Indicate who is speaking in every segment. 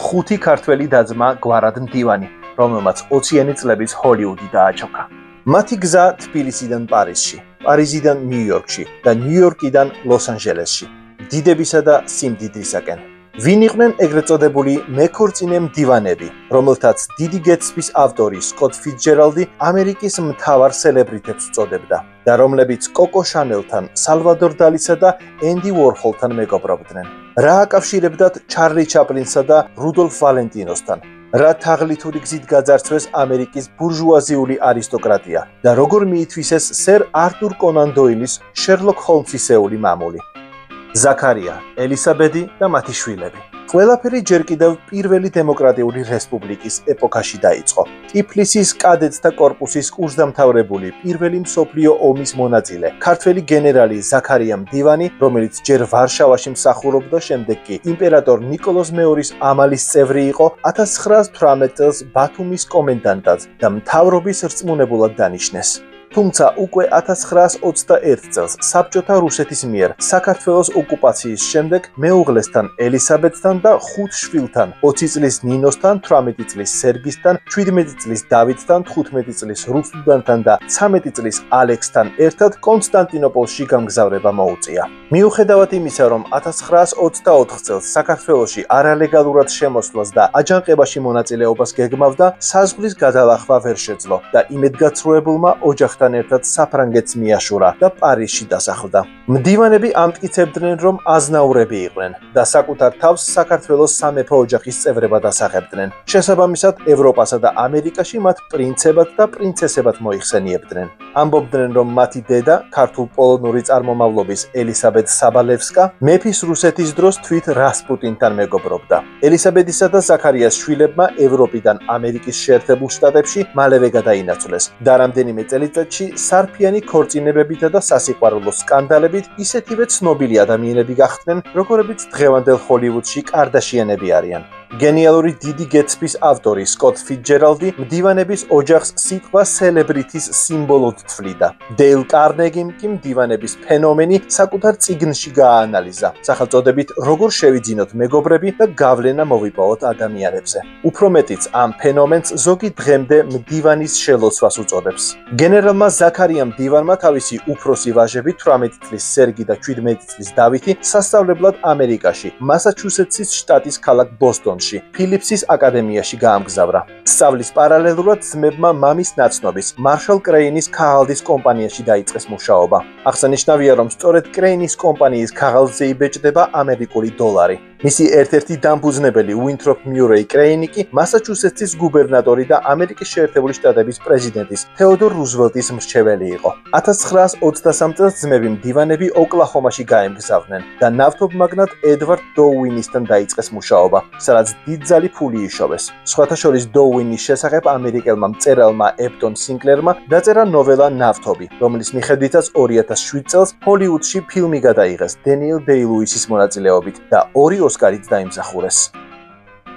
Speaker 1: ხუთი ქართველი დაძმა გვარად მდივანი, რომელმაც 20-იანი წლების ჰოლივუდი დააჩოქა. მათი გზა თბილისიდან პარიზში, პარიზიდან ნიუ-იორკში და ნიუ-იორკიდან ლოს-ანჯელესში, დიდებისა და სიმდიდრისაკენ. ვინ იყვნენ ეგრეთ წოდებული მეკორწინე მდივანები, რომელთაც დიდი გეტსბის ავტორი სკოტ ფიცჯერალდი ამერიკის მთავარ სელებრიტებს უწოდებდა და რომლებიც კოკო შანელთან, სალვადორ დალისა და ენდი უორჰოლთან მეგობრობდნენ. რა აკავშირებდათ ჩარლი ჩაპლინსა და რუდოლფ ვალენტინოსთან? რა თაღლითური გზით გაძარცვეს ამერიკის ბურჟუაზიული არისტოკრატია და როგორ მიითვისეს სერ არტურ კონან დოილის შერლოკ ჰოლმსისეული მამული? ზაქარია, ელისაბედი და მათი შვილები. ყველაფერი ჯერ კიდევ პირველი დემოკრატიული რესპუბლიკის ეპოქაში დაიწყო. ტიფლისის კადეტთა კორპუსის კურსდამთავრებული პირველი მსოფლიო ომის მონაწილე, ქართველი გენერალი ზაქარია მდივანი, რომელიც ჯერ ვარშავაში მსახურობდა, შემდეგ კი იმპერატორ ნიკოლოზ მეორის ამალის წევრი იყო, 1918 წელს ბათუმის კომენდანტად და მთავრობის რწმუნებულად დანიშნეს. თუმცა უკვე 1921 წელს საბჭოთა რუსეთის მიერ საქართველოს ოკუპაციის შემდეგ მეუღლესთან ელისაბედთან და 5 შვილთან 20 წლის ნინოსთან, 18 წლის სერგისთან, 17 წლის დავითთან, 15 წლის რუსუდანთან და 13 წლის ალექსთან ერთად კონსტანტინოპოლში გამგზავრება მოუწია. მიუხედავად იმისა, რომ 1924 წელს საქართველოში არალეგალურად შემოსვლას და აჯანყებაში მონაწილეობას გეგმავდა, საზღვრის გადალახვა ვერ შეძლო და იმედგაცრუებულმა ოჯახთან ერთად საფრანგეთს მიაშურა და პარიზში დასახლდა. მდივანები ამტკიცებდნენ, რომ აზნაურები იყვნენ და საკუთარ თავს საქართველოს სამეფო ოჯახის წევრებად ასახებდნენ. შესაბამისად, ევროპასა და ამერიკაში მათ პრინცებად და პრინცესებად მოიხსენიებდნენ. ამბობდნენ, რომ მათი დედა, ქართულ პოლონური წარმომავლობის ელისაბედ საბალევსკა, მეფის რუსეთის დროს თვით რასპუტინთან მეგობრობდა. ელისაბედისა და ზაქარიას შვილებმა ევროპიდან ამერიკის შეერთებულ შტატებში მალევე გადაინაცვლეს და რამდენიმე წელიწადში სარფიანი ქორწინებებითა და სასიყვარულო სკანდალებით ისეთივე ცნობილი ადამიანები გახდნენ, როგორებიც დღევანდელ ჰოლივუდში კარდაშიანები არიან. გენიალური დიდი გეტსბის ავტორი სკოტ ფიცჯერალდი მდივანების ოჯახს სიტყვა სელებრიტის სიმბოლოდ თვლიდა. დეილ კარნეგიმ კი მდივანების ფენომენი საკუთარ წიგნში გააანალიზა, სახელწოდებით როგორ შევიძინოთ მეგობრები და გავლენა მოვიპოვოთ ადამიანებზე. უფრო მეტიც, ამ ფენომენს ზოგი დღემდე მდივანის შელოცვას უწოდებს. გენერალმა ზაქარია მდივანმა თავისი უფროსი ვაჟები 18 წლის სერგი და 17 წლის დავითი სასწავლებლად ამერიკაში, მასაჩუსეტსის შტატის ქალაქ ბოსტონში ფილიპსის აკადემიაში გაამგზავრა. სწავლის პარალელურად ძმებმა მამის ნაცნობის მარშალ კრეინის ქაღალდის კომპანიაში დაიწყეს მუშაობა. აღსანიშნავია, რომ სწორედ კრეინის კომპანიის ქაღალდზე იბეჭდება ამერიკული დოლარი. მისი ერთ-ერთი დამფუძნებელი უინთროპ მიურეი კრეინი კი მასაჩუსეტსის გუბერნატორი და ამერიკის შეერთებული შტატების პრეზიდენტის თეოდორ რუზველტის მრჩეველი იყო. 1923 წელს ძმები მდივანები ოკლაჰომაში გაემგზავრნენ და ნავთობმაგნატ ედვარდ დოუინისთან დაიწყეს მუშაობა, სადაც დიდძალი ფული იშოვეს. სხვათა შორის დოუინის შესახებ ამერიკელმა მწერალმა ებტონ სინკლერმა დაწერა ნოველა ნავთობი, რომლის მიხედვითაც 2007 წელს ჰოლივუდში ფილმი გადაიღეს დენიელ დეი-ლუისის მონაწილეობით და 2 ოსკარით დაიმსახურეს.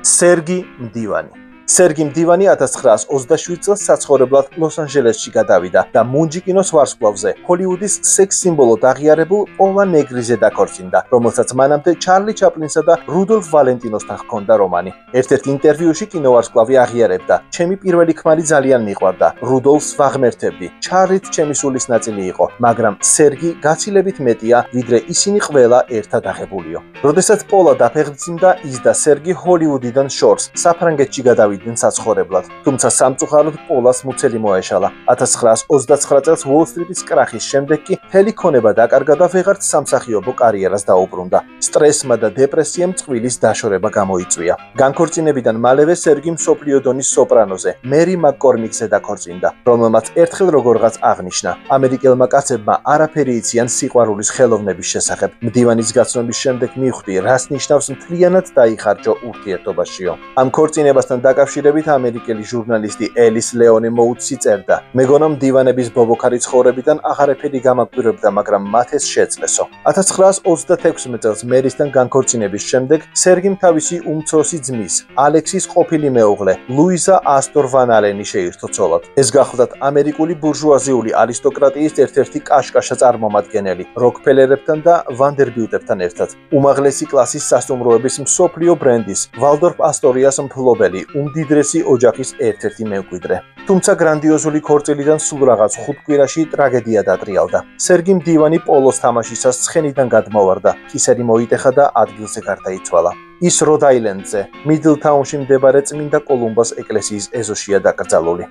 Speaker 1: სერგი მდივანი. სერგი მდივანი 1927 წელს საცხოვრებლად ლოს-ანჯელესში გადავიდა და მუნჯი კინოს ვარსკვლავზე ჰოლივუდის სექს სიმბოლოდ აღიარებულ პოლა ნეგრიზე დაქორწინდა, რომელსაც მანამდე ჩარლი ჩაპლინსა და რუდოლფ ვალენტინოსთან ჰქონდა რომანი. ერთ-ერთ ინტერვიუში კინოვარსკვლავი აღიარებდა: ჩემი პირველი ქმარი ძალიან მიყვარდა, რუდოლფს ვაღმერთებდი, ჩარლით ჩემი სულის ნაწილი იყო, მაგრამ სერგი გაცილებით მეტია, ვიდრე ისინი ყველა ერთად აღებულიო. როდესაც პოლა დაფეხმძიმდა, ის და სერგი ჰოლივუდიდან შორს საფრანგეთში გადავიდნენ საცხოვრებლად, თუმცა სამწუხაროდ პოლას მუცელი მოეშალა. 1929 წელს უოლ-სტრიტის კრახის შემდეგ კი მთელი ქონება დაკარგა და ვეღარც სამსახიობო კარიერას დაუბრუნდა. სტრესმა და დეპრესიამ წყვილის დაშორება გამოიწვია. განქორწინებიდან მალევე სერგი მსოფლიო დონის სოპრანოზე, მერი მაკკორმიკზე დაქორწინდა, რომელმაც ერთხელ როგორღაც აღნიშნა: ამერიკელმა კაცებმა არაფერი იციან სიყვარულის ხელოვნების შესახებ. მდივანის გაცნობის შემდეგ მივხვდი, რას ნიშნავს მთლიანად დაიხარჯო ურთიერთობაშიო. ამ ქორწინებასთან დაკავშირებით ამერიკელი ჟურნალისტი ელის ლეონი მოუთსი წერდა: მეგონა მდივანების ბობოქარი ცხოვრებიდან აღარაფერი გამაკვირვებდა, მაგრამ მათ ეს შეეწესო. 1926 წელს მერისთან განქორწინების შემდეგ სერგიმ თავისი უმცროსი ძმის, ალექსის ყოფილი მეუღლე, ლუიზა ასტორ ვან ალენი შეირთო ცოლად. ეს გახლდათ ამერიკული ბურჟუაზიული არისტოკრატიის ერთ-ერთი კაშკაშა წარმომადგენელი, როკფელერებთან და ვანდერბიუტებთან ერთად. უმაღლესი კლასის სასტუმროების მსოფლიო ბრენდის, ვალდორფ ასტორიას მფლობელი, უმდიდრესი ოჯახის ერთ-ერთი მემკვიდრე. თუმცა გრანდიოზული ქორწილიდან სულ რაღაც 5 კვირაში ტრაგედია დატრიალდა. სერგი მდივანი პოლოს თამაშისას ცხენიდან გადმოვარდა, კისერი მოიტეხა და ადგილზე გარდაიცვალა. ის როდ-აილენდზე, მიდლთაუნში მდებარე წმინდა კოლუმბას ეკლესიის ეზოშია დაკრძალული.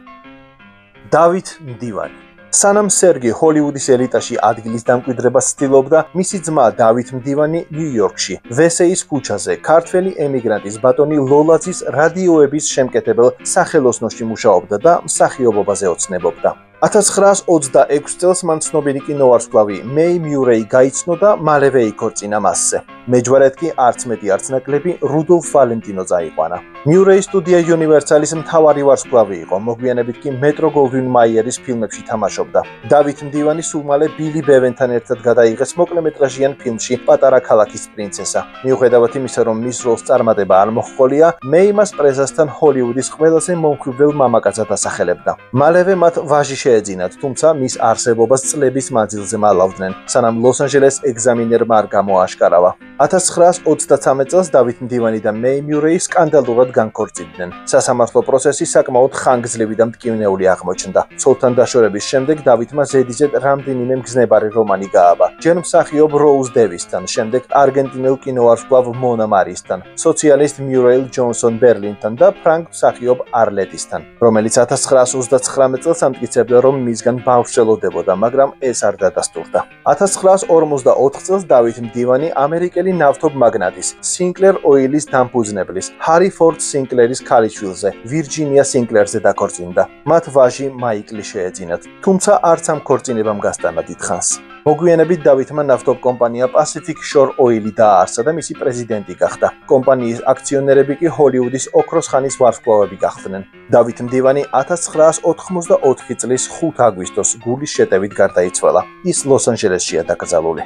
Speaker 1: დავით მდივანი. სანამ სერგი ჰოლივუდის ელიტაში ადგილის დამკვიდრებას ცდილობდა, მისი ძმა დავით მდივანი ნიუ-იორკში, ვესეის ქუჩაზე, ქართველი ემიგრანტის ბატონი ლოლაძის რადიოების შემკეთებელ სახელოსნოში მუშაობდა და მსახიობობაზე ოცნებობდა. 1926 წელს მან ცნობილი კინოვარსკვლავი მეი მიურეი გაიცნო და მალევე იქორწინა მასზე. მეჯვარედ კი არც მეტი არც ნაკლები რუდოლფ ვალენტინო წაიყვანა. მიურეი სტუდია იუნივერსალის მთავარი ვარსკვლავი იყო, მოგვიანებით კი მეტრო გოლდვინ მაიერის ფილმებში თამაშობდა. დავით მდივანი სულ მალე ბილი ბევენთან ერთად გადაიღეს მოკლემეტრაჟიან ფილმში პატარა ქალაქის პრინცესა. მიუხედავად იმისა, რომ მის როლს წარმატება არ მოჰყოლია, მეი მას პრესასთან ჰოლივუდის ყველაზე მომხიბვლელ მამაკაცად ასახელებდა. მალევე მათ ვაჟი შეეძინათ, თუმცა მის არსებობას წლების მანძილზე მალავდნენ, სანამ ლოს-ანჯელეს ეგზამინერმა არ გამოაშკარავა. 1933 წელს დავით მდივანი და მეი მიურეი სკანდალურად განქორწინდნენ. სასამართლო პროცესი საკმაოდ ხანგრძლივი და მტკივნეული აღმოჩნდა. ცოლთან დაშორების შემდეგ დავითმა ზედიზედ რამდენიმე მგზნებარი რომანი გააბა. ჯერ მსახიობ როუზ დევისთან, შემდეგ არგენტინელ კინოვარსკვლავ მონა მარისთან, სოციალისტ მიურეილ ჯონსონ ბერლინთან და ფრანგ მსახიობ არლეტისთან, რომელიც 1939 წელს ამტკიცებდა, რომ მისგან ბავშვი ელოდებოდა, მაგრამ ეს არ დადასტურდა. 1944 წელს დავით მდივანი ამერიკელი ნავთობ მაგნატის, სინკლერ ოილის დამფუძნებლის, ჰარი ფორდ სინკლერის ქალიშვილზე, ვირჯინია სინკლერზე დაქორწინდა. მათ ვაჟი მაიკლი შეეძინათ, თუმცა არც ამ ქორწინებამ გასტანა დიდხანს. მოგვიანებით დავითმა ნავთობ კომპანია Pacific Shore Oil დააარსა და მისი პრეზიდენტი გახდა. კომპანიის აქციონერები კი ჰოლივუდის ოქროს ხანის ვარსკვლავები გახდნენ. დავით მდივანი 1984 წლის 5 აგვისტოს გულის შეტევით გარდაიცვალა. ის ლოს-ანჯელესშია დაკრძალული.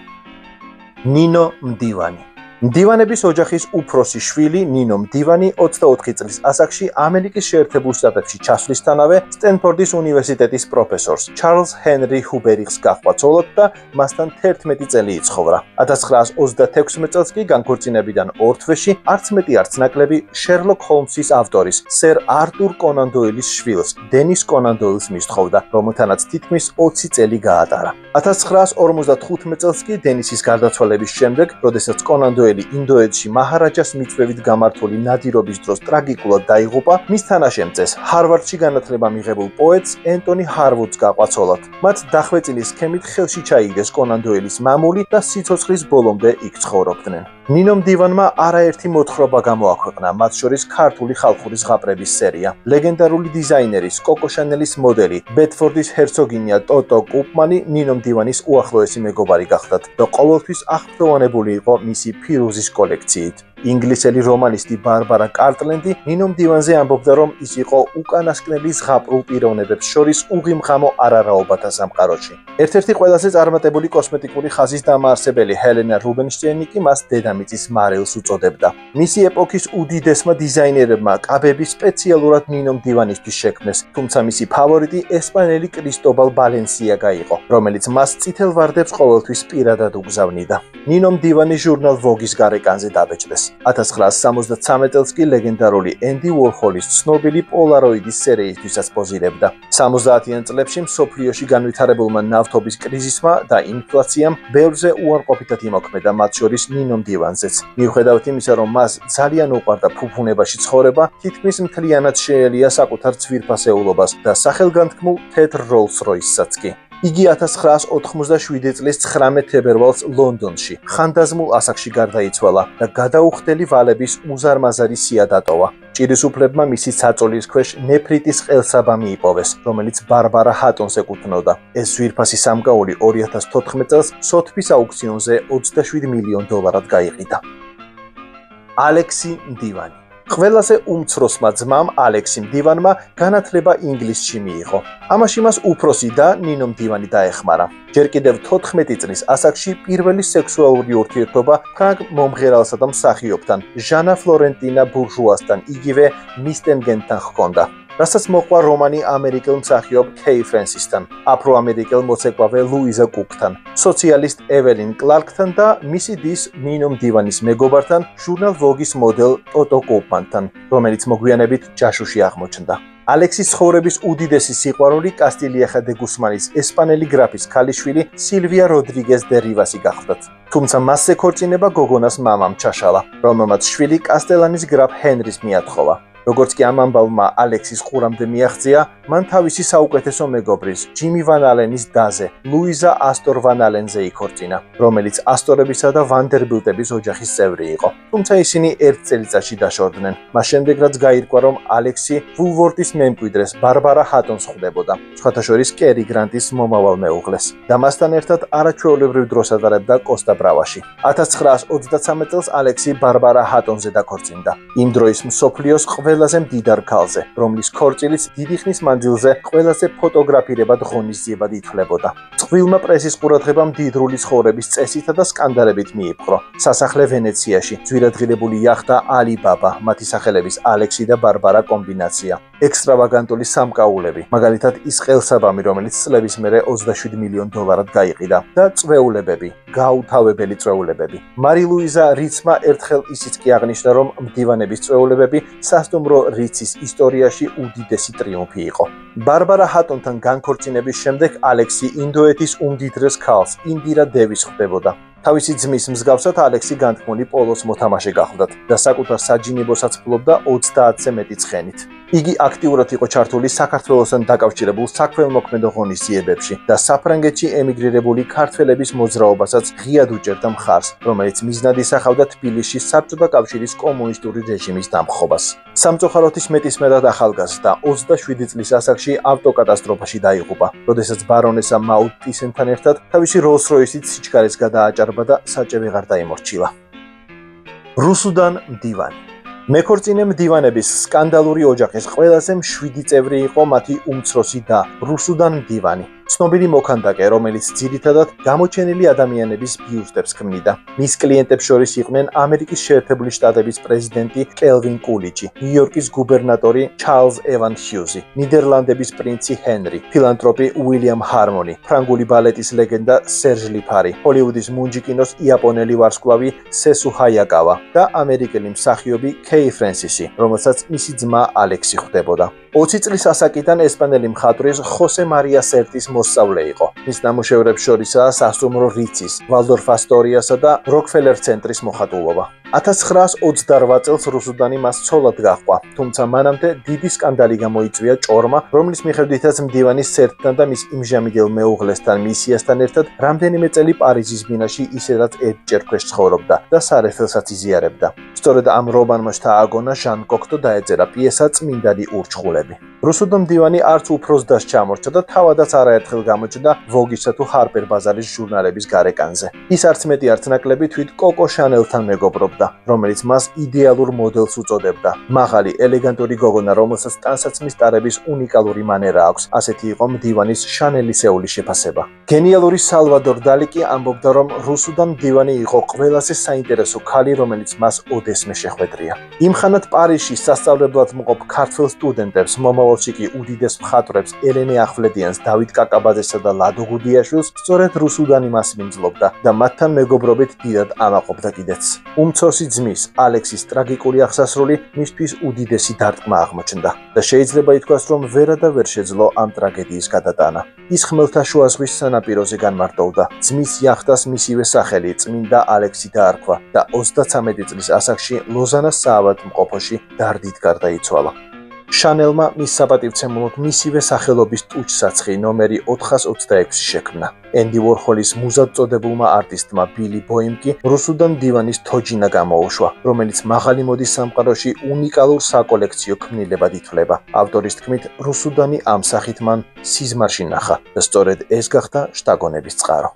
Speaker 1: ნინო მდივანი. მდივანების ოჯახის უფროსი შვილი ნინო მდივანი 24 წლის ასაკში ამერიკის შეერთებულ შტატებში ჩასვლისთანავე სტენფორდის უნივერსიტეტის პროფესორს ჩარლზ ჰენრი ჰუბერიχს გაჰყვა ცოლად და მასთან 11 წელი იცხოვრა. 1936 წელს კი განქორწინებიდან ორ თვეში არც მეტი არც ნაკლები შერლოკ ჰოლმსის ავტორის სერ არტურ კონან დოილის შვილს დენის კონან დოილს მისთხოვდა, რომელთანაც თითქმის 20 წელი გაატარა. 1955 წელს კი დენისის გარდაცვალების შემდეგ, როდესაც კონან დოილი ინდოეთში მაჰარაჯას მიწვევით გამართული ნადირობის დროს ტრაგიკულად დაიღუპა, მის თანაშემწეს ჰარვარდში განათლება მიღებულ პოეტს ენტონი ჰარვუდს გაყვა ცოლად. მათ დახვეწილი სქემით ხელში ჩაიგდეს კონან დოილის მამული და სიცოცხლის ბოლომდე იქ ცხოვრობდნენ. ნინო მდივანმა არაერთი მოთხრობა გამოაქვეყნა, მათ შორის ქართული ხალხური ზღაპრების სერია. ლეგენდარული დიზაინერის კოკო შანელის მოდელი, ბედფორდის ჰერცოგინია ტოტო კუპმანი ნინო მდივანის უახლოესი მეგობარი გახდათ და ყოველთვის აღფრთოვანებული იყო მისი ფირუზის კოლექციით. ინგლისელი რომანისტი ბარბარა კარტლენდი ნინო მდივანზე ამბობდა, რომ ის იყო უკანასკნელი ზღაპრულ პიროვნებებს შორის უღიმღამო არარაობათა სამყაროში. ერთ-ერთი ყველაზე წარმატებული კოსმეტიკური ხაზის დამაარსებელი ჰელენა რუბინშტეინი კი მას დედამიწის მარილს უწოდებდა. მისი ეპოქის უდიდესმა დიზაინერებმა კაბები სპეციალურად ნინო მდივანისთვის შექმნეს, თუმცა მისი ფავორიტი ესპანელი კრისტობალ ბალენსიაგა იყო, რომელიც მას წითელ ვარდებს ყოველთვის პირადად უგზავნიდა. ნინო მდივანი ჟურნალ ვოგის გარეკანზე დაბეჭდეს. 1973 წელს კი ლეგენდარული ენდი უორჰოლის ცნობილი პოლაროიდის სერიისთვისაც პოზირებდა. 70-იან წლებში მსოფლიოში განვითარებულმა ნავთობის კრიზისმა და ინფლაციამ ბევრზე უარყოფითად იმოქმედა, მათ შორის ნინო მდივანზეც. მიუხედავად იმისა, რომ მას ძალიან უყვარდა ფუფუნებაში ცხოვრება, თითქმის მთლიანად შეელია საკუთარ ძვირფასეულობას და სახელგანთქმულ თეთრ როლს-როისსაც კი. იგი 1987 წლის 19 თებერვალს ლონდონში, ხანდაზმულ ასაკში გარდაიცვალა და გადაუხდელი ვალების უზარმაზარი სია დატოვა. ჭირისუფლებმა მისი საწოლის ქვეშ ნეფრიტის ყელსაბამი იპოვეს, რომელიც ბარბარა ჰატონს ეკუთვნოდა. ეს ძვირფასი სამკაული 2014 წელს სოთბის აუქციონზე $27 მილიონ გაიყიდა. ალექსი მდივანი. ყველაზე უმცროსმა ძმამ ალექსი მდივანმა განათლება ინგლისში მიიღო. ამაში მას უფროსი და ნინო მდივანი დაეხმარა. ჯერ კიდევ 14 წლის ასაკში პირველი სექსუალური ურთიერთობა ფრანგ მომღერალსა და მსახიობთან, ჟანა ფლორენტინა ბურჟუასთან, იგივე მისტენგენთან ჰქონდა. რასაც მოყვა რომანი ამერიკელ მსახიობ კეი ფრენსისთან, აფრო-ამერიკელ მოცეკვავე ლუიზა კუკთან, სოციალისტ ეველინ კლარკთან და მისი დის ნინო მდივანის მეგობართან, ჟურნალ ვოგის მოდელ ტოტო კოუპმანთან, რომელიც მოგვიანებით ჯაშუში აღმოჩნდა. ალექსის ცხოვრების უდიდესი სიყვარული კასტილიახა დე გუსმანის ესპანელი გრაფის ქალიშვილი სილვია როდრიგეს დე რივასი გახლდათ. თუმცა მასზე ქორწინება გოგონას მამამ ჩაშალა, რომელმაც შვილი კასტელანის გრაფ ჰენრის მიათხოვა. როგორც კი ამ ამბავმა ალექსის ყურამდე მიაღწია, მან თავისი საუკეთესო მეგობრის, ჯიმი ვან ალენის დაზე, ლუიზა ასტორ ვან ალენზე იქორწინა, რომელიც ასტორებისა და ვანდერბილტების ოჯახის წევრი იყო. თუმცა ისინი ერთ წელიწადში დაშორდნენ. მას შემდეგ რაც გაირკვა, რომ ალექსი ვულვორდის მემკვიდრეს ბარბარა ჰატონს ხვდებოდა, სხვათა შორის კერი გრანტის მომავალ მეუღლეს და მასთან ერთად არაჩვეულებრივ დროს ატარებდა კოსტა ბრავაში. 1923 წელს ალექსი ბარბარა ჰატონზე დაქორწინდა. იმ დროის მსოფლიოს ყველაზე მდიდარ ქალზე, რომლის ქორწილიც დიდი ხნის მანძილზე ყველაზე ფოტოგრაფირებად ღონისძიებად ითვლებოდა. წყვილმა პრესის ყურადღება მდიდრული ცხოვრების წესითა და სკანდალებით მიიპყრო. სასახლე ვენეციაში, ძვირადღირებული იახტა ალიბაბა, მათი სახელების ალექსი და ბარბარა კომბინაცია, ექსტრავაგანტული სამკაულები, მაგალითად ის ყელსაბამი, რომელიც წლების მერე 27 მილიონ დოლარად გაიყიდა და წვეულებები, გაუთავებელი წვეულებები. მარი ლუიზა რიცმა ერთხელ ისიც კი აღნიშნა, რომ მდივანების წვეულებები სასტუმრო რიცის ისტორიაში უდიდესი ტრიუმფი იყო. ბარბარა ჰატონთან განქორწინების შემდეგ ალექსი ინდოეთის უმდიდრეს ქალს, ინდირა დევის ხვდებოდა. თავისი ძმის მსგავსად ალექსი განთქმული პოლოს მოთამაშე გახლდათ და საკუთარ საჯინებოსაც ფლობდა 30-ზე მეტი ცხენით. იგი აქტიურად იყო ჩართული საქართველოსთან დაკავშირებულ საქველმოქმედო ღონისძიებებში და საფრანგეთში ემიგრირებული ქართველების მოძრაობასაც ღიად უჭერდა მხარს, რომელიც მიზნად ისახავდა თბილისში საბჭოთა კავშირის კომუნისტური რეჟიმის დამხობას. სამწუხაროდ ის მეტისმეტად ახალგაზრდა 27 წლის ასაკში ავტოკატასტროფაში დაიღუპა, როდესაც ბარონესა მაუდ ტისენთან ერთად თავისი როლს-როისით სიჩქარეს გადააჭარბა და საჭე ვეღარ დაიმორჩილა. რუსუდან მდივანი. მეკორწინე მდივანების სკანდალური ოჯახის ყველაზე მშვიდი წევრი იყო მათი უმცროსი და რუსუდან მდივანი. ცნობილი მოქანდაკე, რომელიც ძირითადად გამოჩენილი ადამიანების ბიუსტებს ქმნიდა. მის კლიენტებს შორის იყვნენ ამერიკის შეერთებული შტატების პრეზიდენტი კელვინ კულიჩი, ნიუ-იორკის გუბერნატორი ჩარლზ ევან ჰიუზი, ნიდერლანდების პრინცი ჰენრი, ფილანტროპი უილიამ ჰარმონი, ფრანგული ბალეტის ლეგენდა სერჟ ლიფარი, ჰოლივუდის მუნჯი კინოს იაპონელი ვარსკვლავი სესუ ჰაიაკავა და ამერიკელი მსახიობი კეი ფრენსისი, რომელსაც მისი ძმა ალექსი ხვდებოდა. 20 წლის ასაკიდან ესპანელი მხატვრის ხოსე მარია სერტის მოსწავლე იყო. მის ნამუშევრებს შორისაა სასტუმრო რიცის, ვალდორფ ასტორიასა და როკფელერ ცენტრის მოხატულობა. 1928 წელს რუსუდანი მას ცოლად გაჰყვა, თუმცა მანამდე დიდი სკანდალი გამოიწვია ჭორმა, რომლის მიხედვითაც მდივანი სერტთან და მის იმჟამიგელ მეუღლესთან მისიასთან ერთად რამდენიმე წელი პარიზის ბინაში ისედაც ერთჯერ ქვეშ ცხოვრობდა და სარეველსაც იზიარებდა. სწორედ ამ რომანმა შთააგონა ჟან კოქტო დაეწერა პიესა წმინდანი ურჩხულები. რუსუდან მდივანი არც უფროს დასს ჩამორჩა და თავადაც არაერთხელ გამოჩნდა ვოგისა თუ ჰარპერ ბაზარის ჟურნალების გარეკანზე. ის არც მეტი არც ნაკლები თვით კოკო შანელთან მეგობრობდა, რომელიც მას იდეალურ მოდელს უწოდებდა. მაღალი, ელეგანტური გოგონა, რომელსაც ტანსაცმლის ტარების უნიკალური მანერა აქვს, ასეთი იყო მდივანის შანელისეული შეფასება. გენიალური სალვადორ დალი კი ამბობდა, რომ რუსუდან მდივანი იყო ყველაზე საინტერესო ქალი, რომელიც მას ოდესმე შეხვედრია. იმხანად პარიზში სასწავლებლად მყოფ ქართველ სტუდენტებს, მომავალში კი უდიდეს მხატვრებს ელენე ახვლედიანს, დავით კაკაბაძესა და ლადო გუდიაშვილს სწორედ რუსუდანი მას მიმძლობდა და მათთან მეგობრობით დიდად ამაყობდა კიდეც. უმცროსი ძმის ალექსის ტრაგიკული აღსასრული მისთვის უდიდესი დარტყმა აღმოჩნდა და შეიძლება ითქვას, რომ ვერა და ვერ შეძლო ამ ტრაგედიის გადატანა. ის ხმელთაშუა ზღვის სანაპიროზე განმარტოვდა. ძმის იახტას მისივე სახელი წმინდა ალექსი დაარქვა და 33 წლის ასაკში ლოზანას საავადმყოფოში დარდით გარდაიცვალა. შანელმა მის საპატივცემულოდ მისივე სახელობის ტუჩსაცხი ნომერი 426 შექმნა. ენდი ვორჰოლის მუზად წოდებულმა არტისტმა ბილი ბოიმ კი რუსუდან მდივანის თოჯინა გამოუშვა, რომელიც მაღალი მოდის სამყაროში უნიკალურ საკოლექციო ქმნილებად ითვლება. ავტორის თქმით, რუსუდანი ამ სახით მან სიზმარში ნახა და სწორედ ეს გახდა შთაგონების წყარო.